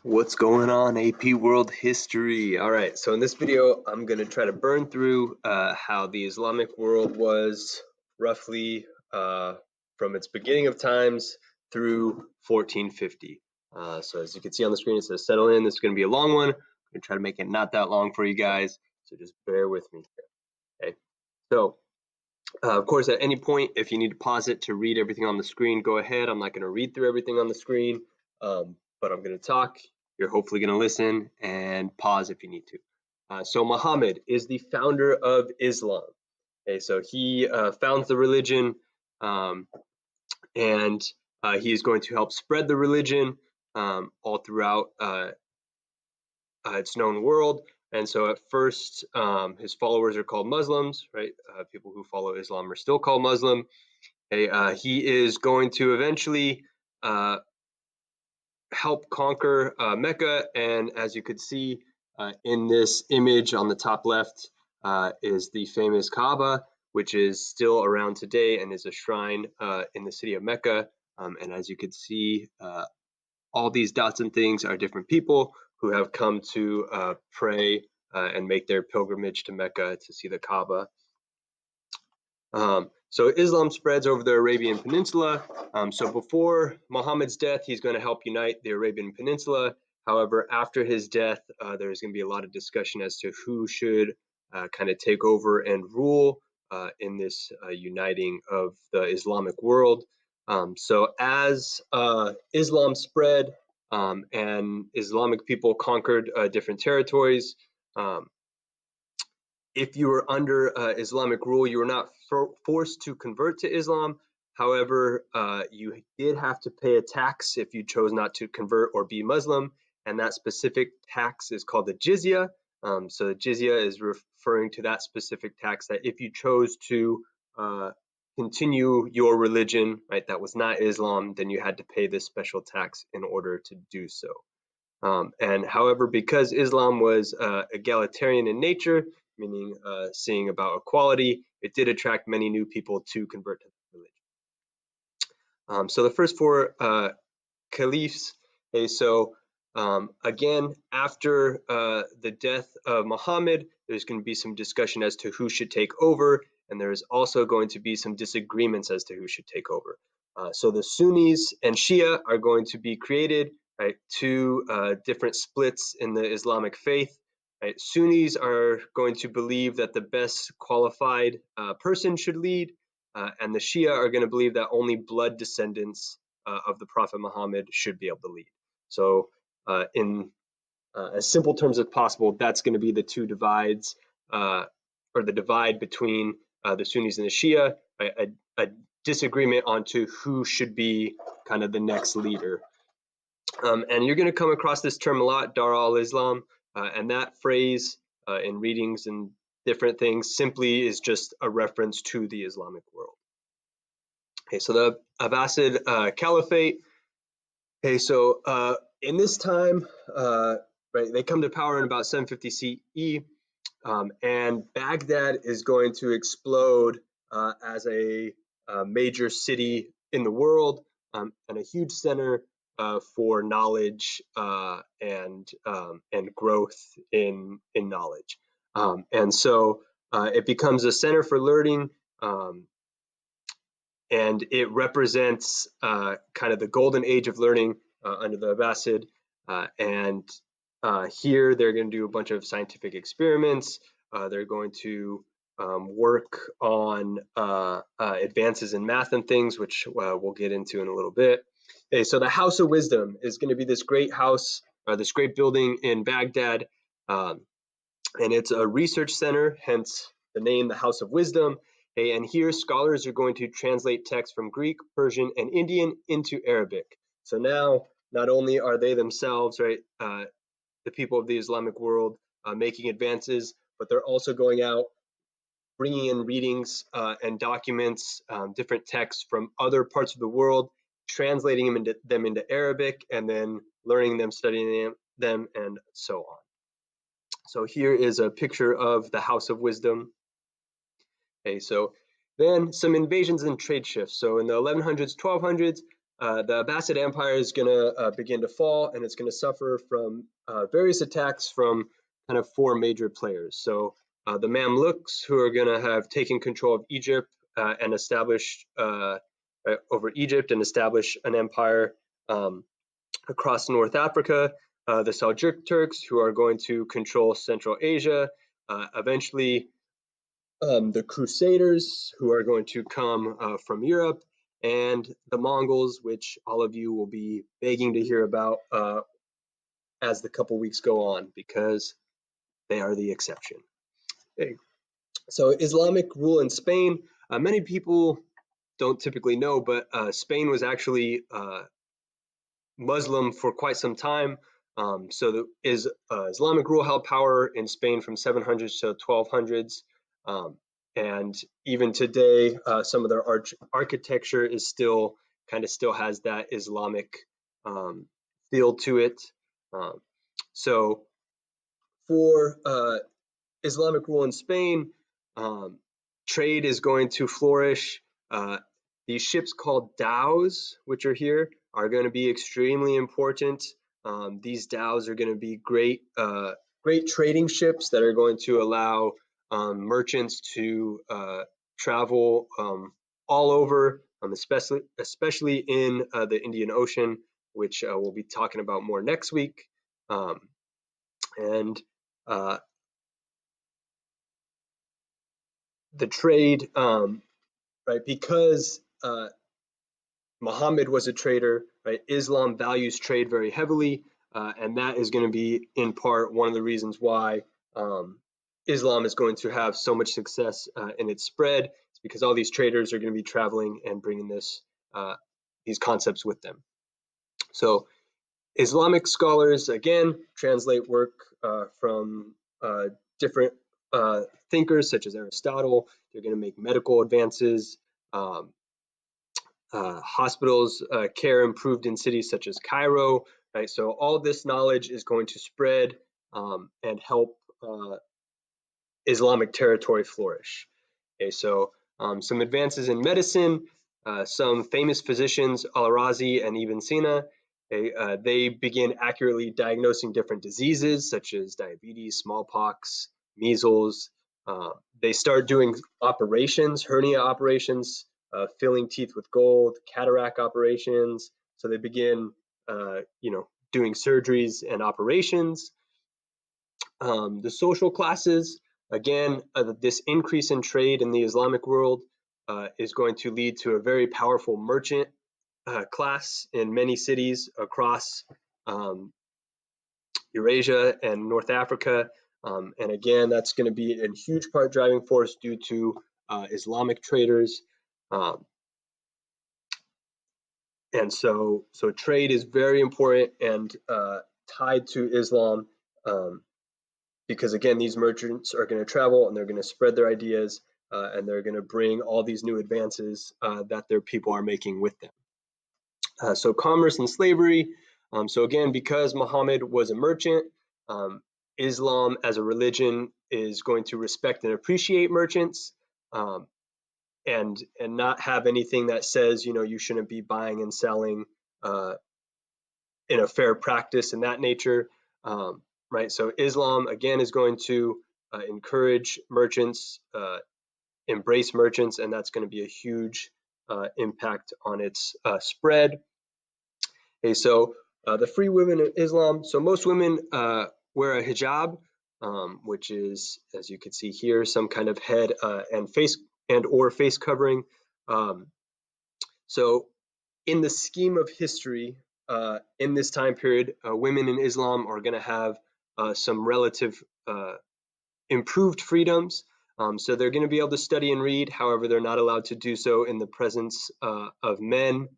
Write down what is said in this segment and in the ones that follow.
What's going on, AP World History? All right, so in this video, I'm going to try to burn through how the Islamic world was roughly from its beginning of times through 1450. So as you can see on the screen, it says settle in. This is going to be a long one. I'm going to try to make it not that long for you guys, so just bear with me here. Okay, so of course, at any point, if you need to pause it to read everything on the screen, go ahead. I'm not going to read through everything on the screen, but I'm going to talk. You're hopefully going to listen and pause if you need to. So Muhammad is the founder of Islam. Okay, so he founds the religion, and he is going to help spread the religion all throughout its known world. And so at first, his followers are called Muslims, right? People who follow Islam are still called Muslim. Okay, he is going to eventually help conquer Mecca, and as you could see in this image on the top left is the famous Kaaba, which is still around today and is a shrine in the city of Mecca. And as you could see, all these dots and things are different people who have come to pray and make their pilgrimage to Mecca to see the Kaaba. So Islam spreads over the Arabian Peninsula. So before Muhammad's death, he's going to help unite the Arabian Peninsula. However, after his death, there's going to be a lot of discussion as to who should kind of take over and rule in this uniting of the Islamic world. So as Islam spread and Islamic people conquered different territories, if you were under Islamic rule, you were not forced to convert to Islam. However, you did have to pay a tax if you chose not to convert or be Muslim, and that specific tax is called the jizya. So the jizya is referring to that specific tax that if you chose to continue your religion, right, that was not Islam, then you had to pay this special tax in order to do so. And however, because Islam was egalitarian in nature, meaning seeing about equality, it did attract many new people to convert to the religion. So the first four caliphs, okay, so again, after the death of Muhammad, there's going to be some discussion as to who should take over, and there is also going to be some disagreements as to who should take over. So the Sunnis and Shia are going to be created, right? Two different splits in the Islamic faith. Right? Sunnis are going to believe that the best qualified person should lead, and the Shia are going to believe that only blood descendants of the Prophet Muhammad should be able to lead. So in as simple terms as possible, that's going to be the two divides, or the divide between the Sunnis and the Shia, right? A disagreement onto who should be kind of the next leader. And you're going to come across this term a lot, Dar al-Islam, and that phrase in readings and different things simply is just a reference to the Islamic world. Okay, so the Abbasid Caliphate. Okay, so in this time, right, they come to power in about 750 CE, and Baghdad is going to explode as a major city in the world, and a huge center for knowledge and growth in knowledge. And so it becomes a center for learning, and it represents kind of the golden age of learning under the Abbasid. And here they're going to do a bunch of scientific experiments. They're going to work on advances in math and things, which we'll get into in a little bit. Okay, so the House of Wisdom is going to be this great house, this great building in Baghdad, and it's a research center, hence the name, the House of Wisdom. Okay, and here scholars are going to translate texts from Greek, Persian, and Indian into Arabic. So now, not only are they themselves, right, the people of the Islamic world making advances, but they're also going out, bringing in readings and documents, different texts from other parts of the world, translating them into Arabic, and then learning them, studying them, and so on. So here is a picture of the House of Wisdom. Okay, so then some invasions and trade shifts. So in the 1100s, 1200s, the Abbasid Empire is going to begin to fall, and it's going to suffer from various attacks from kind of four major players. So the Mamluks, who are going to have taken control of Egypt and established over Egypt and establish an empire across North Africa. The Seljuk Turks, who are going to control Central Asia. Eventually, the Crusaders, who are going to come from Europe, and the Mongols, which all of you will be begging to hear about as the couple weeks go on, because they are the exception. Okay. So Islamic rule in Spain, many people don't typically know, but Spain was actually Muslim for quite some time. So the Islamic rule held power in Spain from 700s to 1200s. And even today, some of their architecture is still has that Islamic feel to it. So for Islamic rule in Spain, trade is going to flourish. These ships called dhows, which are here, are going to be extremely important. These dhows are going to be great trading ships that are going to allow merchants to travel all over, especially in the Indian Ocean, which we'll be talking about more next week. And the trade, right, because Muhammad was a trader, right? Islam values trade very heavily, and that is going to be in part one of the reasons why Islam is going to have so much success in its spread. It's because all these traders are going to be traveling and bringing these concepts with them. So Islamic scholars, again, translate work from different thinkers such as Aristotle. They're going to make medical advances. Hospitals care improved in cities such as Cairo, right? So all this knowledge is going to spread and help Islamic territory flourish. Okay, so some advances in medicine, some famous physicians, Al-Razi and Ibn Sina, they begin accurately diagnosing different diseases such as diabetes, smallpox, measles. They start doing operations, hernia operations, filling teeth with gold, cataract operations. So they begin, doing surgeries and operations. The social classes, again, this increase in trade in the Islamic world is going to lead to a very powerful merchant class in many cities across Eurasia and North Africa. And again, that's going to be a huge part driving force due to Islamic traders. And so trade is very important and tied to Islam, because again, these merchants are going to travel and they're going to spread their ideas and they're going to bring all these new advances that their people are making with them. So commerce and slavery. So again, because Muhammad was a merchant, Islam as a religion is going to respect and appreciate merchants, and not have anything that says, you shouldn't be buying and selling in a fair practice in that nature, right? So Islam again is going to encourage merchants, embrace merchants, and that's going to be a huge impact on its spread. Okay, so the free women in Islam. So most women wear a hijab, which is, as you can see here, some kind of head and face covering. So in the scheme of history, in this time period, women in Islam are going to have some relative improved freedoms. So they're going to be able to study and read. However, they're not allowed to do so in the presence of men.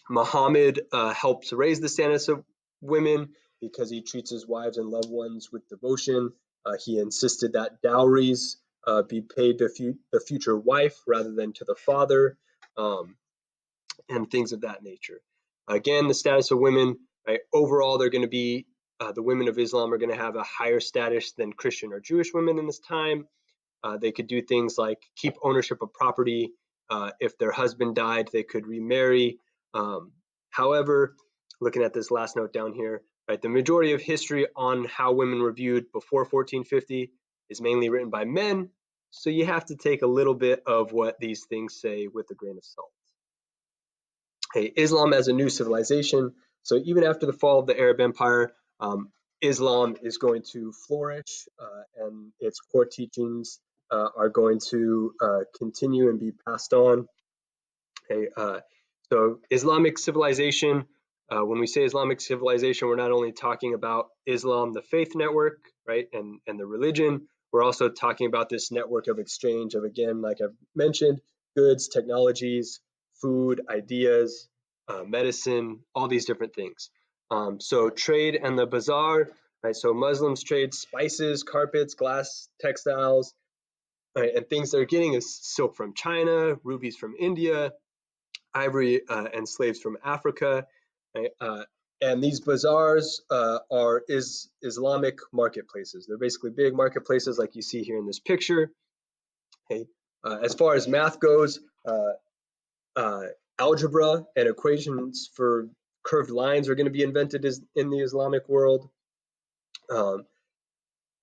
Muhammad helps raise the status of women because he treats his wives and loved ones with devotion. He insisted that dowries be paid to the future wife rather than to the father, and things of that nature. Again, the status of women, right? Overall, they're going to be, the women of Islam are going to have a higher status than Christian or Jewish women in this time. They could do things like keep ownership of property, If their husband died, they could remarry. However, looking at this last note down here, right, the majority of history on how women were viewed before 1450 is mainly written by men, so you have to take a little bit of what these things say with a grain of salt. Hey, Islam as a new civilization. So even after the fall of the Arab Empire, Islam is going to flourish, and its core teachings are going to continue and be passed on. Okay, so Islamic civilization. When we say Islamic civilization, we're not only talking about Islam, the faith network, right, and the religion. We're also talking about this network of exchange of, again, like I've mentioned, goods, technologies, food, ideas, medicine, all these different things. So trade and the bazaar, right? So Muslims trade spices, carpets, glass, textiles, right? And things they're getting is silk from China, rubies from India, ivory and slaves from Africa. Right? And these bazaars are Islamic marketplaces. They're basically big marketplaces like you see here in this picture. Okay? As far as math goes, algebra and equations for curved lines are going to be invented in the Islamic world. Um,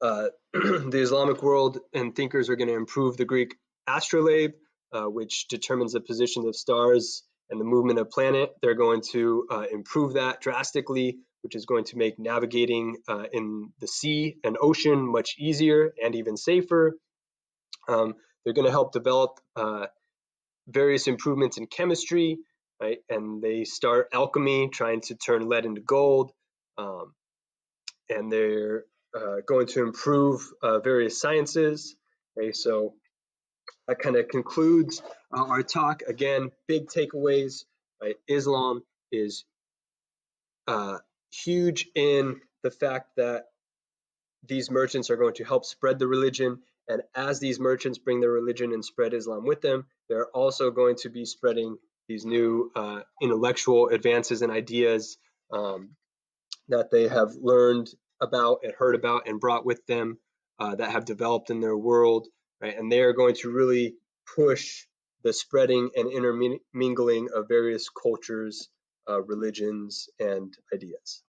the Islamic world and thinkers are going to improve the Greek astrolabe, which determines the position of stars and the movement of planet. They're going to improve that drastically, which is going to make navigating in the sea and ocean much easier and even safer. They're going to help develop various improvements in chemistry, right? And they start alchemy, trying to turn lead into gold. And they're going to improve various sciences. Okay, so that kind of concludes our talk. Again, big takeaways, right? Islam is huge in the fact that these merchants are going to help spread the religion. And as these merchants bring their religion and spread Islam with them, they're also going to be spreading these new intellectual advances and ideas that they have learned about and heard about and brought with them, that have developed in their world, right? And they are going to really push the spreading and intermingling of various cultures, religions, and ideas.